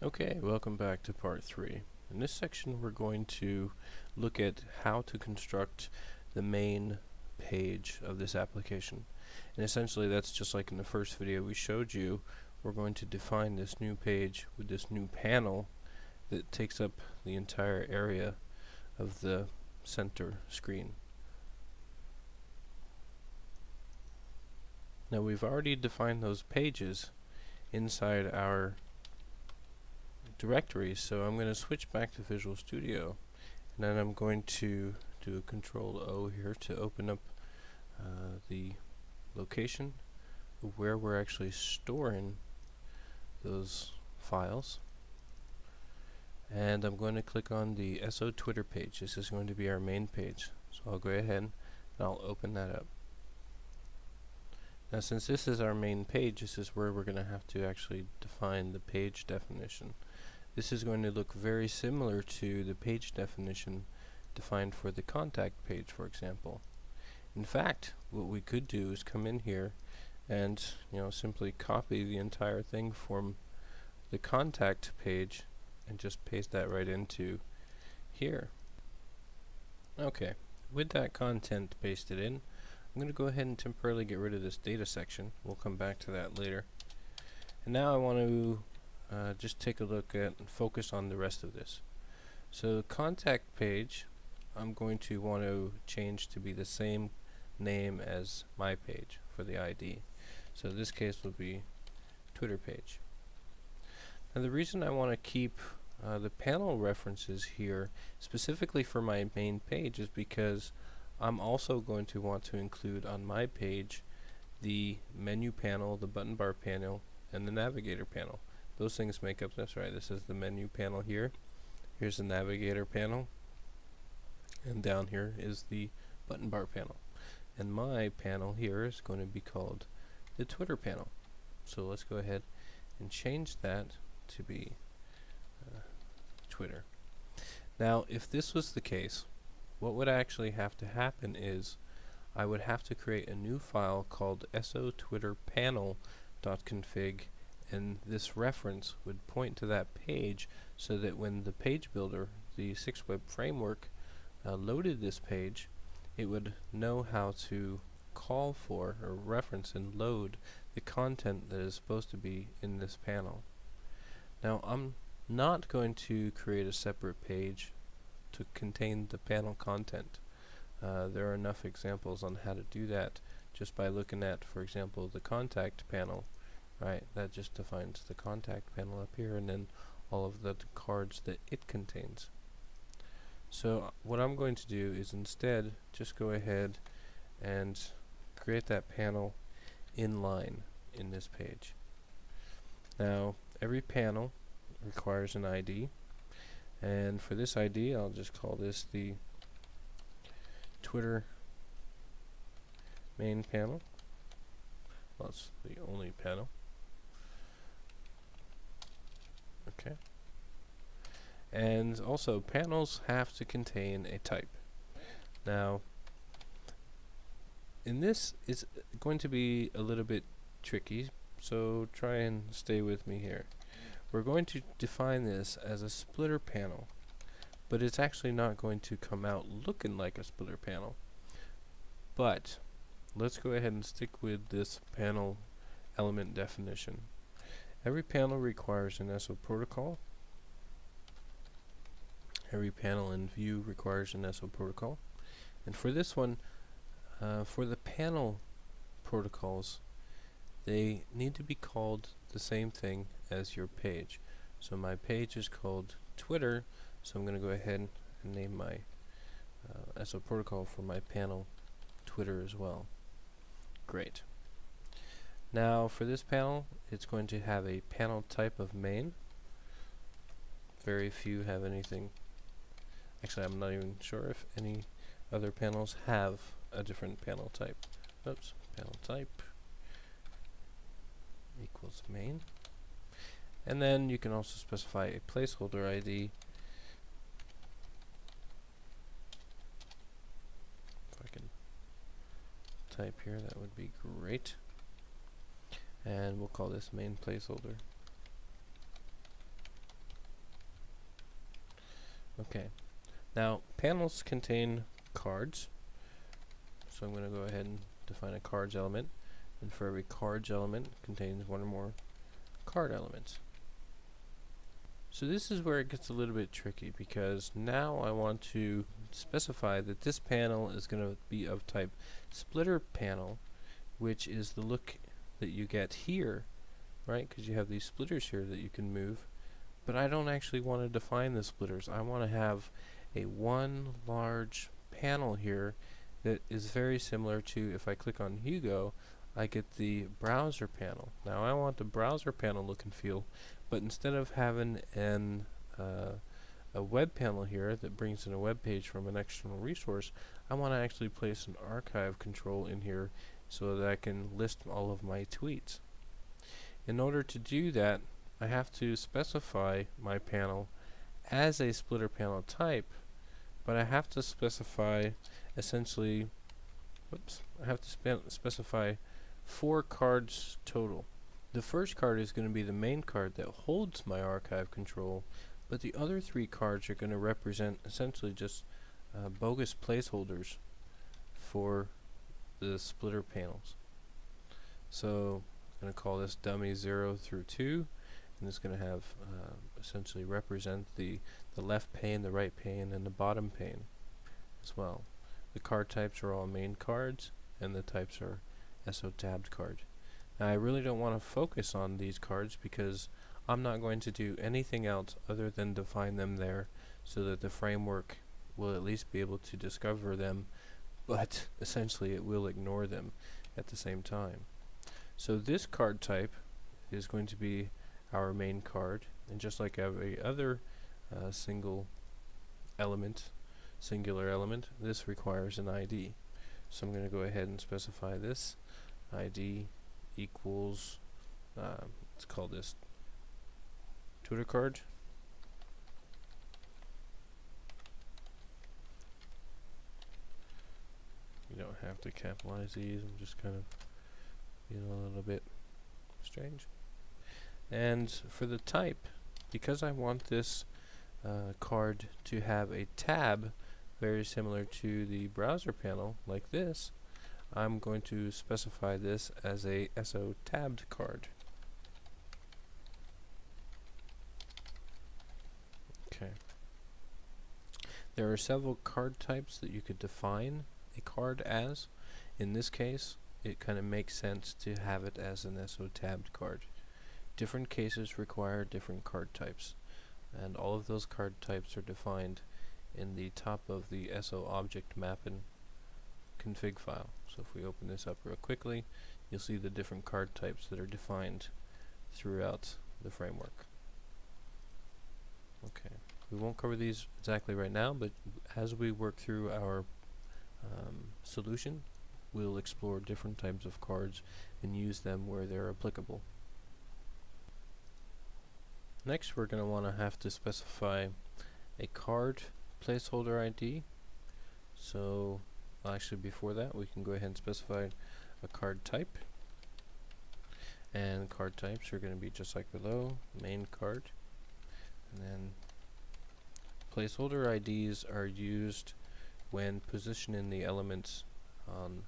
Okay, welcome back to part 3. In this section we're going to look at how to construct the main page of this application. And essentially that's just like in the first video we showed you. We're going to define this new page with this new panel that takes up the entire area of the center screen. Now we've already defined those pages inside our directory, so I'm going to switch back to Visual Studio, and then I'm going to do a Control O here to open up the location of where we're actually storing those files, and I'm going to click on the SO Twitter page. This is going to be our main page, so I'll go ahead and I'll open that up. Now since this is our main page, this is where we're going to have to actually define the page definition. This is going to look very similar to the page definition defined for the contact page, for example. In fact, what we could do is come in here and simply copy the entire thing from the contact page and just paste that right into here. Okay, with that content pasted in, I'm going to go ahead and temporarily get rid of this data section. We'll come back to that later. And now I want to just take a look at and focus on the rest of this. So the contact page I'm going to want to change to be the same name as my page for the ID. So this case will be Twitter page. Now the reason I want to keep the panel references here specifically for my main page is because I'm also going to want to include on my page the menu panel, the button bar panel, and the navigator panel. Those things make up, that's right, this is the menu panel here. Here's the navigator panel. And down here is the button bar panel. And my panel here is going to be called the Twitter panel. So let's go ahead and change that to be Twitter. Now, if this was the case, what would actually have to happen is I would have to create a new file called sotwitterpanel.config, and this reference would point to that page so that when the page builder, the 6-web framework, loaded this page, it would know how to call for or reference and load the content that is supposed to be in this panel. Now I'm not going to create a separate page to contain the panel content. There are enough examples on how to do that just by looking at, for example, the contact panel. Right, that just defines the contact panel up here and then all of the cards that it contains. So what I'm going to do is instead just go ahead and create that panel inline in this page. Now every panel requires an ID, and for this ID I'll just call this the Twitter main panel. Well, it's the only panel. Okay. And also panels have to contain a type. Now in this it's going to be a little bit tricky, so try and stay with me here. We're going to define this as a splitter panel, but it's actually not going to come out looking like a splitter panel. But let's go ahead and stick with this panel element definition. Every panel requires an SO protocol. Every panel in view requires an SO protocol. And for this one, for the panel protocols, they need to be called the same thing as your page. So my page is called Twitter, so I'm going to go ahead and name my SO protocol for my panel Twitter as well. Great. Now for this panel, it's going to have a panel type of main. Very few have anything. Actually, I'm not even sure if any other panels have a different panel type. Oops, panel type equals main. And then you can also specify a placeholder ID. If I can type here, that would be great. And we'll call this main placeholder. Okay. Now, panels contain cards, so I'm going to go ahead and define a cards element, and for every cards element contains one or more card elements. So this is where it gets a little bit tricky, because now I want to specify that this panel is going to be of type splitter panel, which is the look that you get here, right? Because you have these splitters here that you can move, but I don't actually want to define the splitters. I want to have a one large panel here that is very similar to, if I click on Hugo, I get the browser panel. Now I want the browser panel look and feel, but instead of having a web panel here that brings in a web page from an external resource, I want to actually place an archive control in here so that I can list all of my tweets. In order to do that, I have to specify my panel as a splitter panel type, but I have to specify essentially, I have to specify 4 cards total. The first card is going to be the main card that holds my archive control, but the other 3 cards are going to represent essentially just bogus placeholders for the splitter panels. So I'm going to call this dummy 0 through 2, and it's going to have essentially represent the left pane, the right pane, and the bottom pane as well. The card types are all main cards, and the types are SO tabbed card. Now I really don't want to focus on these cards because I'm not going to do anything else other than define them there so that the framework will at least be able to discover them, but essentially it will ignore them at the same time. So this card type is going to be our main card, and just like every other singular element, this requires an ID. So I'm going to go ahead and specify this ID equals, let's call this Twitter card. You don't have to capitalize these, I'm just kind of being a little bit strange. And for the type, because I want this card to have a tab very similar to the browser panel like this, I'm going to specify this as a SO tabbed card. Okay. There are several card types that you could define a card as. In this case, it kind of makes sense to have it as an SO tabbed card. Different cases require different card types, and all of those card types are defined in the top of the SO object mapping config file. So if we open this up real quickly, you'll see the different card types that are defined throughout the framework. Okay, we won't cover these exactly right now, but as we work through our solution, we'll explore different types of cards and use them where they're applicable. Next, we're going to want to have to specify a card placeholder ID. So actually before that, we can go ahead and specify a card type, and card types are going to be just like below, main card, and then placeholder IDs are used when positioning the elements on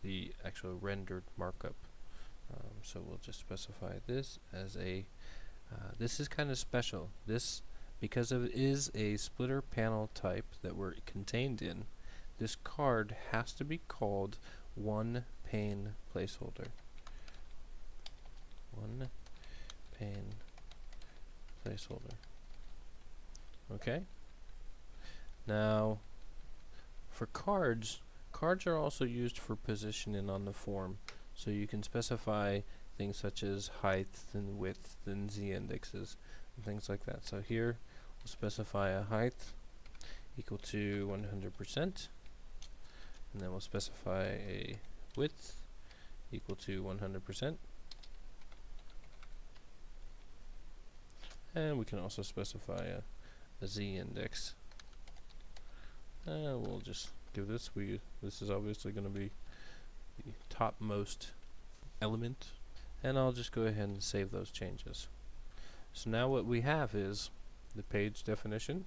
the actual rendered markup. So we'll just specify this as a this is kind of special. This, because it is a splitter panel type that we're contained in, this card has to be called one pane placeholder. One pane placeholder. Okay? Now, for cards are also used for positioning on the form. So you can specify things such as height and width and z-indexes and things like that. So here we'll specify a height equal to 100%, and then we'll specify a width equal to 100%, and we can also specify a z-index. We'll just give this, this is obviously going to be the topmost element, and I'll just go ahead and save those changes. So now what we have is the page definition,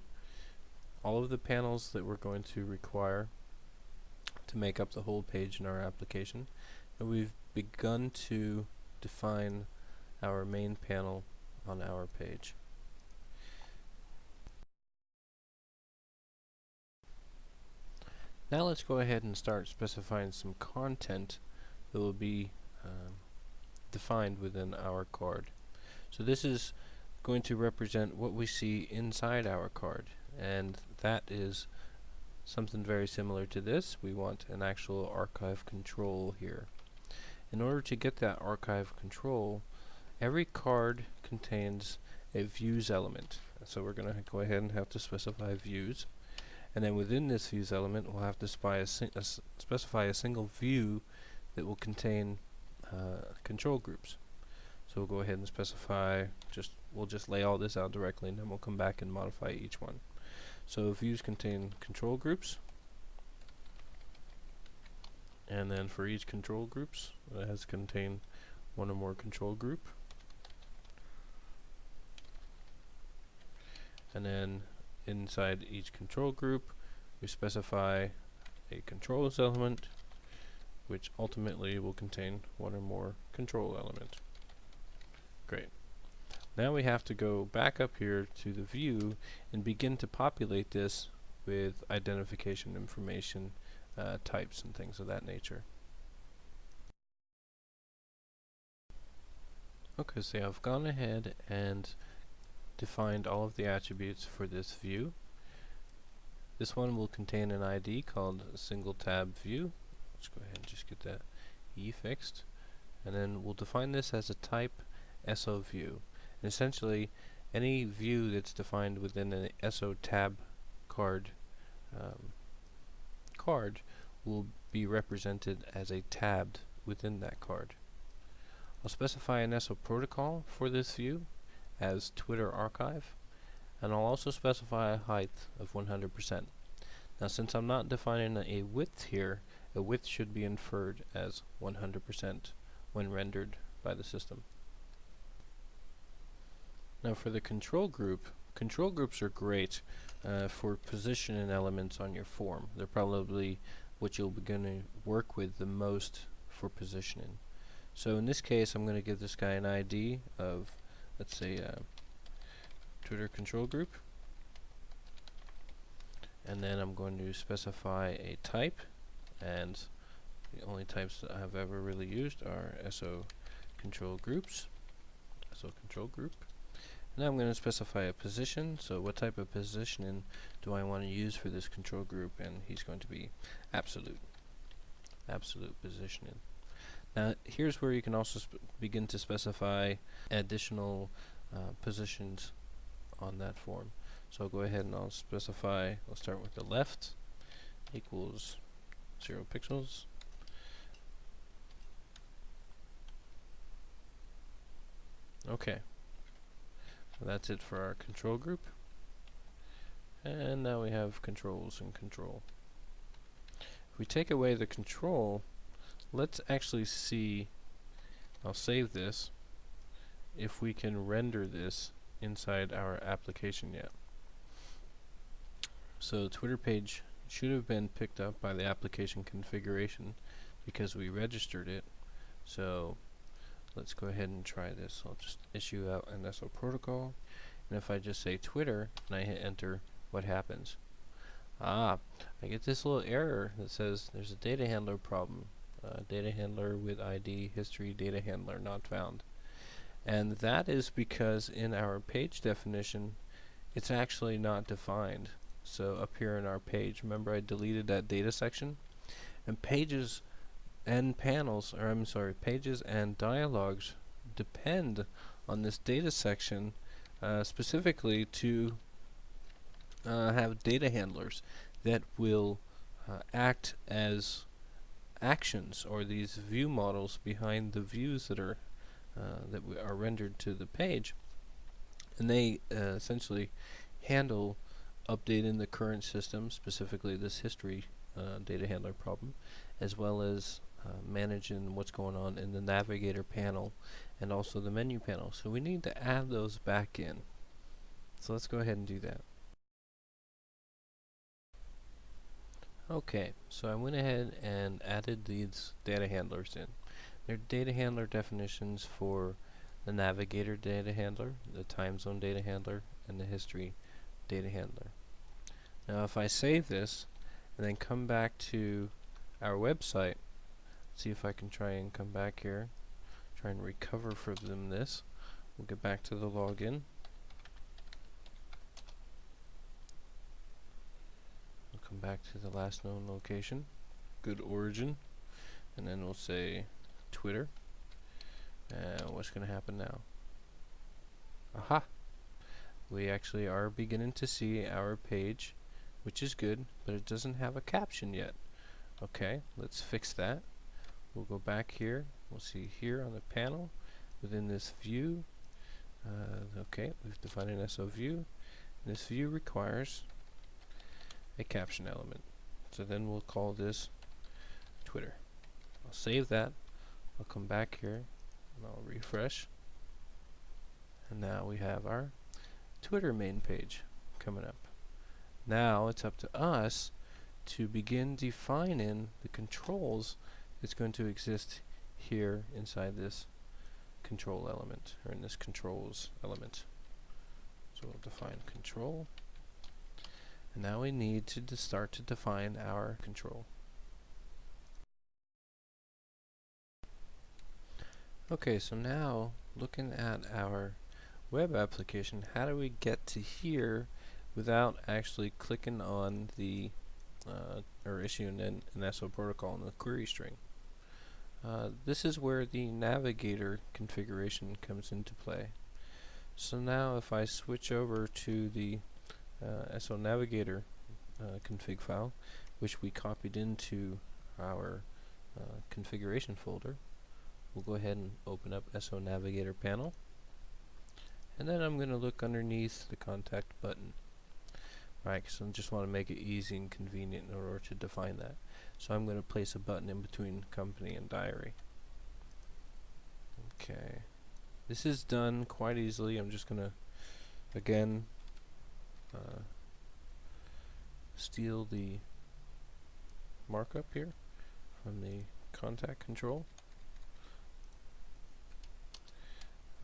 all of the panels that we're going to require to make up the whole page in our application, and we've begun to define our main panel on our page. Now let's go ahead and start specifying some content that will be defined within our card. So this is going to represent what we see inside our card, and that is something very similar to this. We want an actual archive control here. In order to get that archive control, every card contains a views element. So we're going to go ahead and have to specify views. And then within this views element, we'll have to specify a single view that will contain control groups. So we'll go ahead and specify, we'll just lay all this out directly, and then we'll come back and modify each one. So views contain control groups, and then for each control groups, it has to contain one or more control group. And then inside each control group, we specify a controls element, which ultimately will contain one or more control element. Great. Now we have to go back up here to the view and begin to populate this with identification information, types and things of that nature. Okay, so I've gone ahead and defined all of the attributes for this view. This one will contain an ID called a single tab view. Let's go ahead and just get that E fixed. And then we'll define this as a type SO view. And essentially, any view that's defined within an SO tab card will be represented as a tabbed within that card. I'll specify an SO protocol for this view as Twitter archive, and I'll also specify a height of 100%. Now since I'm not defining a width here, a width should be inferred as 100% when rendered by the system. Now for the control groups are great for positioning elements on your form. They're probably what you'll be going to work with the most for positioning. So in this case, I'm going to give this guy an ID of, let's say, Twitter control group, and then I'm going to specify a type, and the only types that I've ever really used are SO control groups, SO control group. Now I'm going to specify a position, so what type of positioning do I want to use for this control group, and he's going to be absolute positioning. Now here's where you can also begin to specify additional positions on that form. So I'll go ahead and I'll specify, I'll start with the left equals 0 pixels. Okay. That's it for our control group. And now we have controls and control. If we take away the control, let's actually see, I'll save this, if we can render this inside our application yet. So the Twitter page should have been picked up by the application configuration because we registered it. So let's go ahead and try this. I'll just issue out an SO protocol, and if I just say Twitter and I hit enter, what happens? I get this little error that says there's a data handler problem. Data handler with ID history data handler not found. And that is because in our page definition, it's actually not defined. So up here in our page, remember I deleted that data section? And pages and panels, or I'm sorry, pages and dialogues depend on this data section specifically to have data handlers that will act as actions, or these view models behind the views that are rendered to the page, and they essentially handle updating the current system, specifically this history data handler problem, as well as managing what's going on in the navigator panel and also the menu panel. So we need to add those back in. So let's go ahead and do that. Okay, so I went ahead and added these data handlers in. They're data handler definitions for the navigator data handler, the time zone data handler, and the history data handler. Now if I save this and then come back to our website, see if I can try and come back here, try and recover from this. We'll get back to the login. We'll come back to the last known location, good origin, and then we'll say Twitter. And what's going to happen now? Aha! We actually are beginning to see our page, which is good, but it doesn't have a caption yet. Okay, let's fix that. We'll go back here. We'll see here on the panel within this view. Okay, we've defined an SO view. This view requires a caption element. So then we'll call this Twitter. I'll save that. I'll come back here and I'll refresh. And now we have our Twitter main page coming up. Now it's up to us to begin defining the controls that's going to exist here inside this control element, or in this controls element. So we'll define control, and now we need to start to define our control. Okay, so now looking at our web application, how do we get to here without actually clicking on the or issuing an SO protocol in the query string? This is where the navigator configuration comes into play. So now if I switch over to the SO navigator config file, which we copied into our configuration folder, we'll go ahead and open up SO navigator panel, and then I'm going to look underneath the contact button. Right, so I just want to make it easy and convenient in order to define that. So I'm going to place a button in between company and diary. Okay, this is done quite easily. I'm just going to again steal the markup here from the contact control.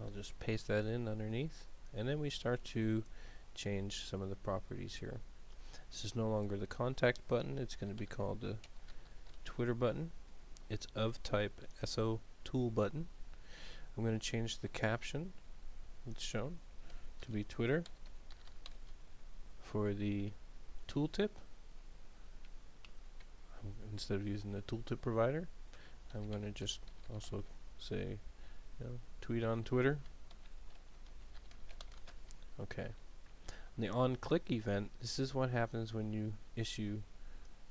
I'll just paste that in underneath, and then we start to change some of the properties here. This is no longer the contact button, it's going to be called the Twitter button. It's of type SO tool button. I'm going to change the caption that's shown to be Twitter. For the tooltip, instead of using the tooltip provider, I'm going to just also say, tweet on Twitter. Okay. The on-click event, this is what happens when you issue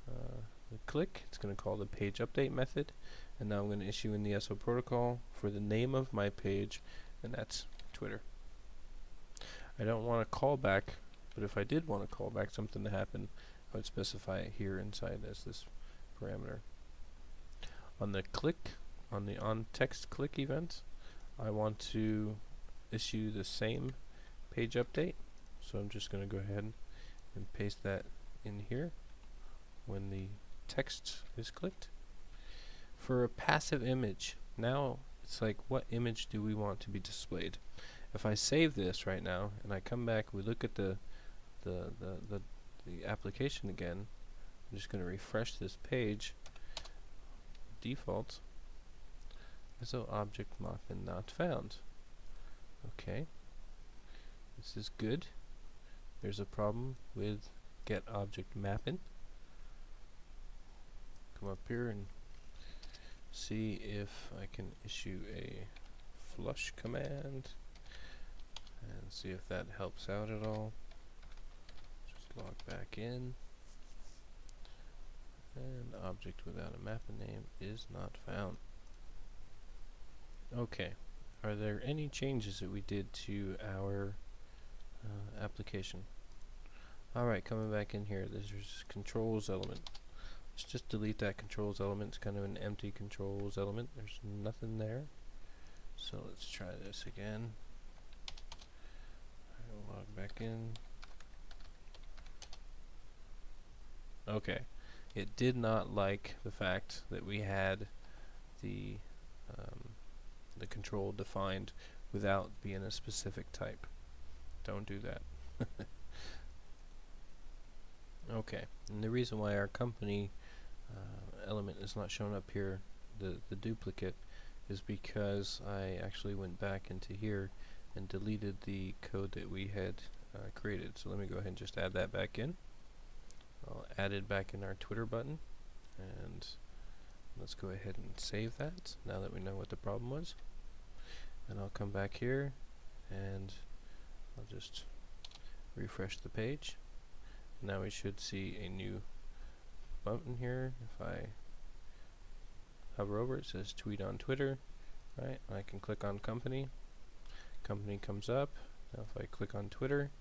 the click. It's going to call the page update method, and now I'm going to issue in the SO protocol for the name of my page, and that's Twitter. I don't want a callback, but if I did want a callback, something to happen, I would specify it here inside as this parameter. On the click, on the on-text click event, I want to issue the same page update. So I'm just going to go ahead and paste that in here when the text is clicked. For a passive image, now it's like, what image do we want to be displayed? If I save this right now and I come back, we look at the application again. I'm just going to refresh this page. Default SO object mapping not found. Okay, this is good. There's a problem with get object mapping. Come up here and see if I can issue a flush command and see if that helps out at all. Just log back in, and object without a mapping name is not found. Okay, are there any changes that we did to our application? Alright, coming back in here, there's controls element. Let's just delete that controls element. It's kind of an empty controls element. There's nothing there. So let's try this again. I'll log back in. Okay, it did not like the fact that we had the control defined without being a specific type. Don't do that. Okay, and the reason why our company element is not shown up here, the duplicate, is because I actually went back into here and deleted the code that we had created. So let me go ahead and just add that back in. I'll add it back in our Twitter button, and let's go ahead and save that now that we know what the problem was. And I'll come back here and I'll just refresh the page. Now we should see a new button here. If I hover over it, says tweet on Twitter, right? I can click on company. Company comes up. Now if I click on Twitter,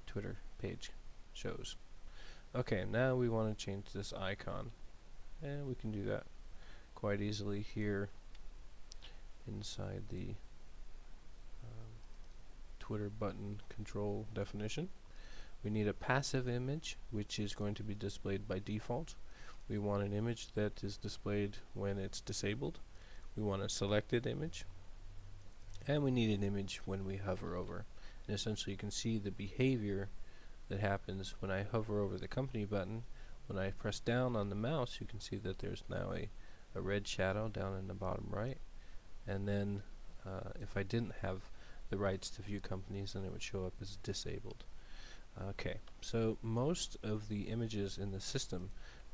Twitter page shows. Okay, now we want to change this icon, and we can do that quite easily here inside the Twitter button control definition. We need a passive image, which is going to be displayed by default. We want an image that is displayed when it's disabled. We want a selected image, and we need an image when we hover over. And essentially you can see the behavior that happens when I hover over the company button. When I press down on the mouse, you can see that there's now a red shadow down in the bottom right. And then if I didn't have the rights to view companies, then it would show up as disabled. Okay, so most of the images in the system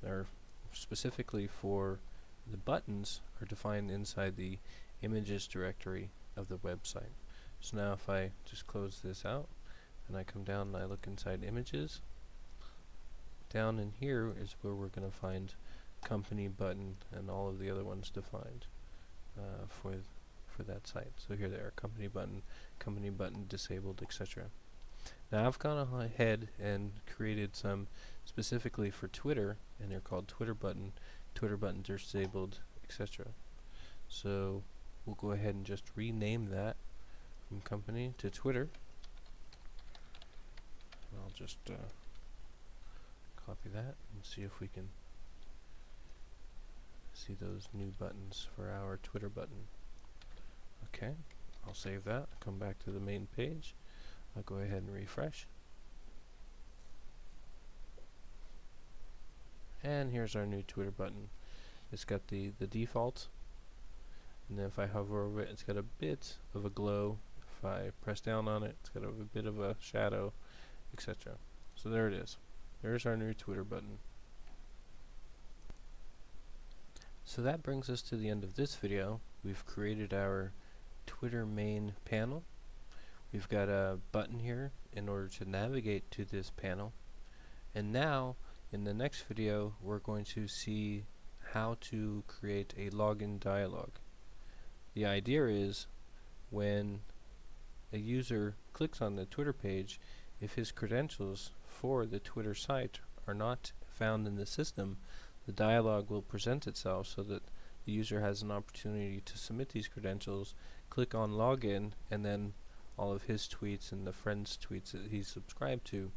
are specifically for the buttons are defined inside the images directory of the website. So now if I just close this out and I come down and I look inside images, down in here is where we're going to find company button and all of the other ones defined for that site. So here they are: company button disabled, etc. Now I've gone ahead and created some specifically for Twitter, and they're called Twitter button disabled, etc. So we'll go ahead and just rename that from company to Twitter. And I'll just copy that and see if we can see those new buttons for our Twitter button. Okay, I'll save that, come back to the main page. I'll go ahead and refresh. And here's our new Twitter button. It's got the default, and then if I hover over it, it's got a bit of a glow. If I press down on it, it's got a bit of a shadow, etc. So there it is. There's our new Twitter button. So that brings us to the end of this video. We've created our Twitter main panel. We've got a button here in order to navigate to this panel. And now, in the next video, we're going to see how to create a login dialog. The idea is when a user clicks on the Twitter page, if his credentials for the Twitter site are not found in the system, the dialog will present itself so that the user has an opportunity to submit these credentials, click on login, and then all of his tweets and the friends' tweets that he's subscribed to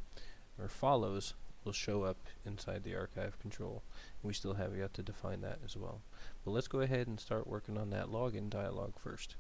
or follows will show up inside the archive control. And we still have yet to define that as well. But let's go ahead and start working on that login dialog first.